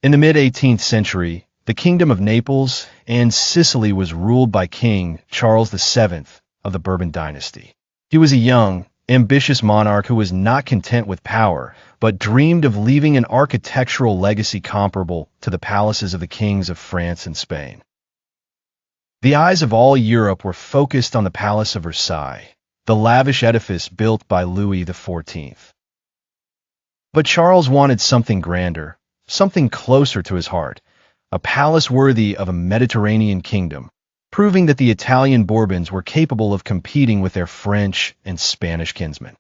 In the mid-18th century, the Kingdom of Naples and Sicily was ruled by King Charles VII of the Bourbon dynasty. He was a young, ambitious monarch who was not content with power, but dreamed of leaving an architectural legacy comparable to the palaces of the kings of France and Spain. The eyes of all Europe were focused on the Palace of Versailles, the lavish edifice built by Louis XIV. But Charles wanted something grander, something closer to his heart, a palace worthy of a Mediterranean kingdom, proving that the Italian Bourbons were capable of competing with their French and Spanish kinsmen.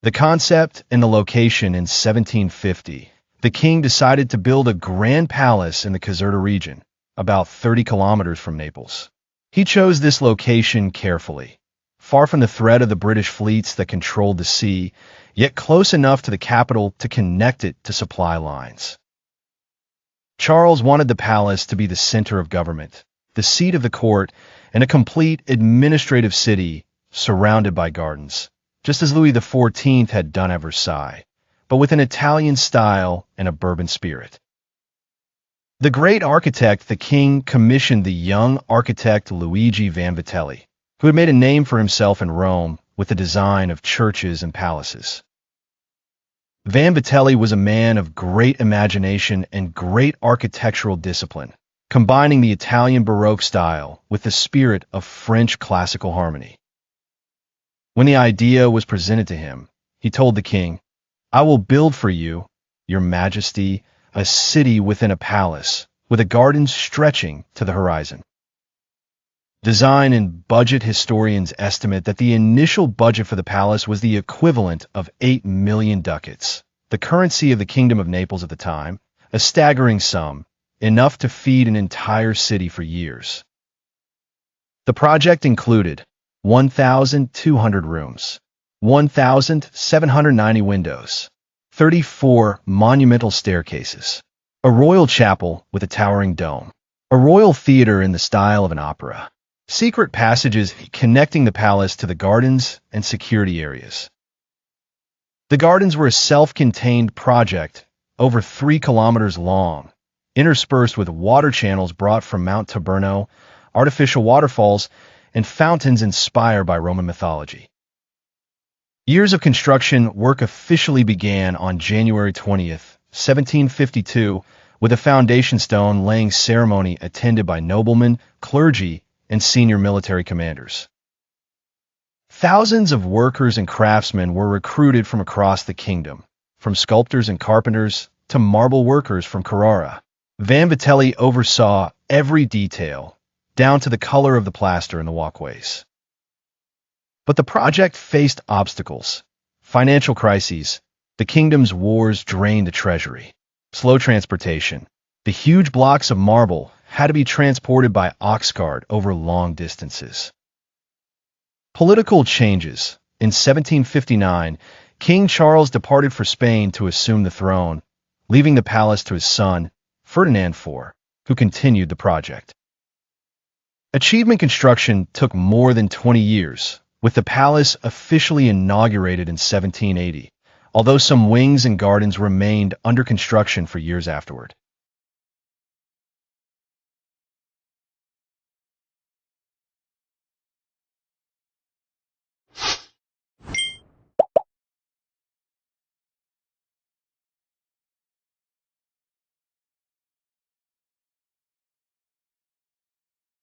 The concept and the location in 1750, the king decided to build a grand palace in the Caserta region, about 30 kilometers from Naples. He chose this location carefully, far from the threat of the British fleets that controlled the sea, yet close enough to the capital to connect it to supply lines. Charles wanted the palace to be the center of government, the seat of the court, and a complete administrative city surrounded by gardens, just as Louis XIV had done at Versailles, but with an Italian style and a Bourbon spirit. The great architect, the king commissioned the young architect Luigi Vanvitelli, who had made a name for himself in Rome with the design of churches and palaces. Vanvitelli was a man of great imagination and great architectural discipline, combining the Italian Baroque style with the spirit of French classical harmony. When the idea was presented to him, he told the king, "I will build for you, your majesty, a city within a palace, with a garden stretching to the horizon." Design and budget historians estimate that the initial budget for the palace was the equivalent of 8 million ducats, the currency of the Kingdom of Naples at the time, a staggering sum, enough to feed an entire city for years. The project included 1,200 rooms, 1,790 windows, 34 monumental staircases, a royal chapel with a towering dome, a royal theater in the style of an opera, secret passages connecting the palace to the gardens and security areas. The gardens were a self-contained project, over 3 kilometers long, interspersed with water channels brought from Mount Taberno, artificial waterfalls, and fountains inspired by Roman mythology. Years of construction work officially began on January 20th, 1752, with a foundation stone laying ceremony attended by noblemen, clergy, and senior military commanders. Thousands of workers and craftsmen were recruited from across the kingdom, from sculptors and carpenters to marble workers from Carrara. Vanvitelli oversaw every detail, down to the color of the plaster in the walkways. But the project faced obstacles, financial crises, the kingdom's wars drained the treasury, slow transportation, the huge blocks of marble had to be transported by ox cart over long distances. Political changes. In 1759, King Charles departed for Spain to assume the throne, leaving the palace to his son, Ferdinand IV, who continued the project. Achievement construction took more than 20 years, with the palace officially inaugurated in 1780, although some wings and gardens remained under construction for years afterward.